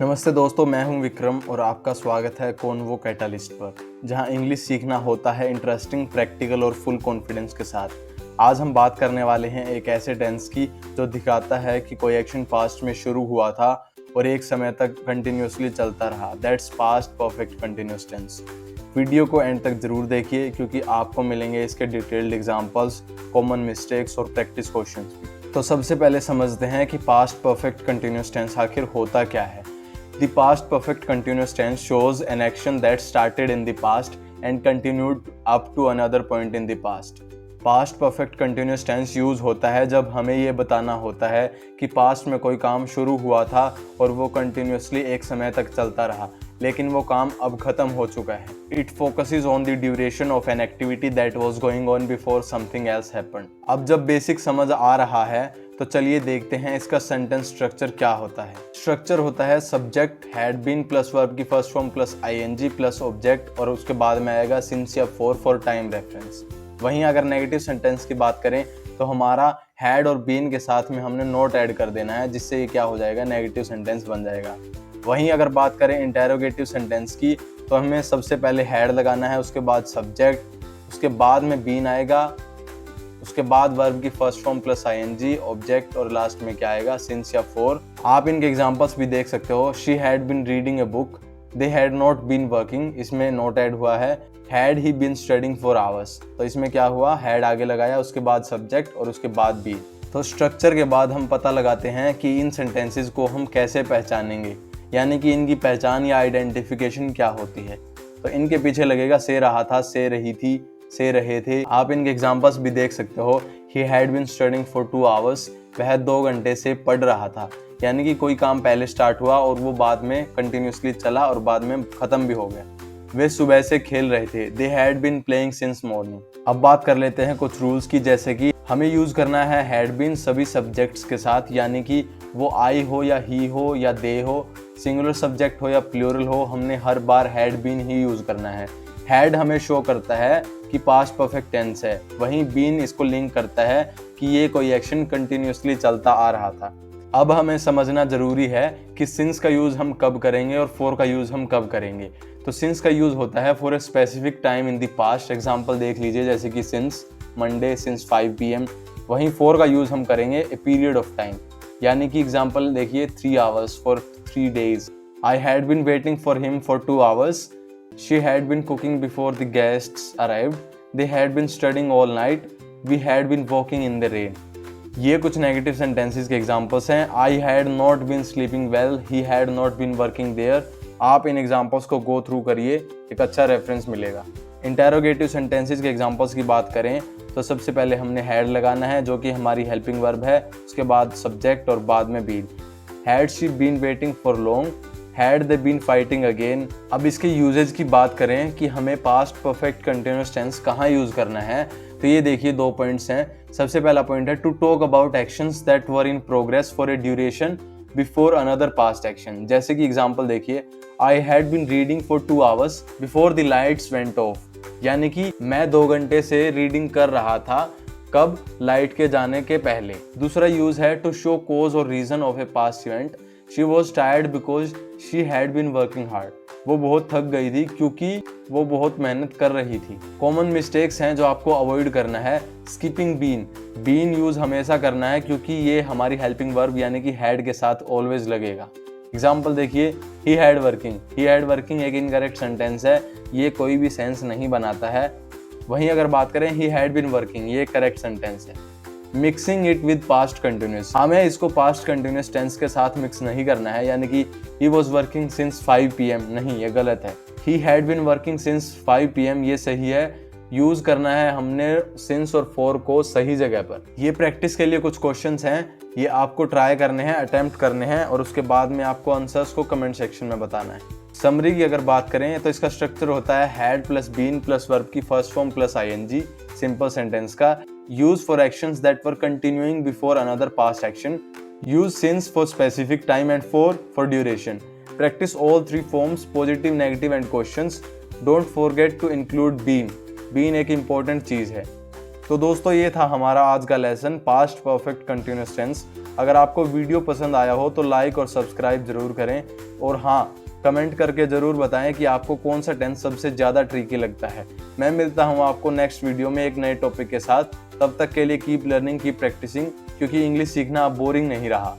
नमस्ते दोस्तों, मैं हूं विक्रम और आपका स्वागत है कॉन्वो कैटालिस्ट पर, जहां इंग्लिश सीखना होता है इंटरेस्टिंग, प्रैक्टिकल और फुल कॉन्फिडेंस के साथ। आज हम बात करने वाले हैं एक ऐसे टेंस की जो दिखाता है कि कोई एक्शन पास्ट में शुरू हुआ था और एक समय तक कंटिन्यूसली चलता रहा। That's past perfect continuous tense. Video को एंड तक जरूर देखिए क्योंकि आपको मिलेंगे इसके डिटेल्ड एग्जाम्पल्स, कॉमन मिस्टेक्स और प्रैक्टिस क्वेश्चंस भी। तो सबसे पहले समझते हैं कि पास्ट परफेक्ट कंटिन्यूस टेंस आखिर होता क्या है। The past perfect continuous tense shows an action that started in the past and continued up to another point in the past. Past perfect continuous tense use होता है जब हमें ये बताना होता है कि पास्ट में कोई काम शुरू हुआ था और वो कंटिन्यूसली एक समय तक चलता रहा, लेकिन वो काम अब खत्म हो चुका है। It focuses on the duration of an activity that was going on before something else happened. अब जब बेसिक समझ आ रहा है तो चलिए देखते हैं इसका सेंटेंस स्ट्रक्चर क्या होता है। स्ट्रक्चर होता है subject had been plus verb की first form plus ING plus object और उसके बाद में आएगा सिंस या फॉर टाइम रेफरेंस। वहीं अगर नेगेटिव सेंटेंस की बात करें तो हमारा हैड और बीन के साथ में हमने नॉट ऐड कर देना है, जिससे ये क्या हो जाएगा, नेगेटिव सेंटेंस बन जाएगा। वहीं अगर बात करें इंटेरोगेटिव सेंटेंस की तो हमें सबसे पहले हैड लगाना है, उसके बाद सब्जेक्ट, उसके बाद में बीन आएगा, उसके बाद वर्ब की first form plus ING, object और लास्ट में क्या आएगा, सिंस या फॉर। आप इनके एग्जांपल्स भी देख सकते हो। She had been reading a book, they had not been working, इसमें नॉट ऐड हुआ है। Had he been studying for hours, तो इसमें क्या हुआ, हैड आगे लगाया, उसके बाद सब्जेक्ट और उसके बाद बी। तो स्ट्रक्चर के बाद हम पता लगाते हैं कि इन सेंटेंसेस को हम कैसे पहचानेंगे, यानी कि इनकी पहचान या आइडेंटिफिकेशन क्या होती है। तो इनके पीछे लगेगा से रहा था, से रही थी, से रहे थे। आप इनके एग्जांपल्स भी देख सकते हो। He had been studying for 2 hours, वह 2 घंटे से पढ़ रहा था, यानी कि कोई काम पहले स्टार्ट हुआ और वो बाद में कंटिन्यूसली चला और बाद में खत्म भी हो गया। वे सुबह से खेल रहे थे। They had been playing since morning. अब बात कर लेते हैं कुछ रूल्स की, जैसे कि हमें यूज करना है हैड बीन सभी सब्जेक्ट्स के साथ, यानी कि वो आई हो या ही हो या दे हो, सिंगुलर सब्जेक्ट हो या प्लूरल हो, हमने हर बार हैड बीन ही यूज करना है। हैड हमें शो करता है कि पास्ट परफेक्ट टेंस है, वहीं बीन इसको लिंक करता है कि ये कोई एक्शन कंटिन्यूसली चलता आ रहा था। अब हमें समझना जरूरी है कि सिंस का यूज हम कब करेंगे और फॉर का यूज हम कब करेंगे। तो सिंस का यूज होता है for a specific time in the past. Example देख लीजिए, जैसे कि सिंस मंडे, सिंस 5 PM। वहीं फॉर का यूज हम करेंगे ए पीरियड ऑफ टाइम, यानी कि एग्जांपल देखिए 3 hours for 3 days। I had been waiting for him for 2 hours. She had been cooking before the guests arrived. They had been studying all night. We had been walking in the rain. ये कुछ negative sentences के examples हैं। I had not been sleeping well. He had not been working there. आप इन examples को go through करिए, एक अच्छा reference मिलेगा। इंटेरोगेटिव सेंटेंसेस के एग्जांपल्स की बात करें तो सबसे पहले हमने हैड लगाना है, जो कि हमारी हेल्पिंग वर्ब है, उसके बाद सब्जेक्ट और बाद में been. Had she been waiting for long, had they been fighting again. अब इसके यूजेज की बात करें कि हमें पास्ट परफेक्ट कंटिन्यूस टेंस कहाँ यूज करना है, तो ये देखिए 2 पॉइंट्स हैं। सबसे पहला पॉइंट है to talk about actions that were in progress for a duration before another past action. जैसे कि एग्जांपल देखिए, I had been reading for 2 hours before the lights went off, यानी कि मैं 2 घंटे से रीडिंग कर रहा था, कब, लाइट के जाने के पहले। दूसरा यूज है टू शो कॉज और reason of a past event. She was tired because she had been working hard. वो बहुत थक गई थी क्योंकि वो बहुत मेहनत कर रही थी। कॉमन मिस्टेक्स हैं जो आपको अवॉइड करना है। स्किपिंग बीन, बीन यूज हमेशा करना है क्योंकि ये हमारी हेल्पिंग वर्ब यानी कि हैड के साथ ऑलवेज लगेगा। एग्जाम्पल देखिए, he had working. He had working एक इनकरेक्ट सेंटेंस है, ये कोई भी सेंस नहीं बनाता है। वहीं अगर बात करें ही हैड बीन वर्किंग, ये करेक्ट सेंटेंस है। Mixing it with past continuous, हमें इसको पास्ट कंटिन्यूस टेंस के साथ मिक्स नहीं करना है, यानी कि he was working since 5 PM, नहीं, ये गलत है। He had been working since 5 PM, ये सही है। यूज करना है हमने सिंस और फॉर को सही जगह पर। ये प्रैक्टिस के लिए कुछ क्वेश्चंस हैं, ये आपको ट्राई करने हैं, अटेम्प्ट करने हैं और उसके बाद में आपको आंसर्स को कमेंट सेक्शन में बताना है। समरी की अगर बात करें तो इसका स्ट्रक्चर होता है had plus been plus verb की first form plus ING, simple sentence का। Use for actions that were continuing before another past action. Use since for specific time and for duration. Practice all 3 forms, positive, negative and questions. Don't forget to include been, been एक important चीज है। तो दोस्तों ये था हमारा आज का lesson, past perfect continuous tense. अगर आपको वीडियो पसंद आया हो तो लाइक और सब्सक्राइब जरूर करें, और हाँ, कमेंट करके ज़रूर बताएं कि आपको कौन सा टेंस सबसे ज़्यादा ट्रिकी लगता है। मैं मिलता हूँ आपको नेक्स्ट वीडियो में एक नए टॉपिक के साथ। तब तक के लिए कीप लर्निंग, कीप प्रैक्टिसिंग, क्योंकि इंग्लिश सीखना अब बोरिंग नहीं रहा।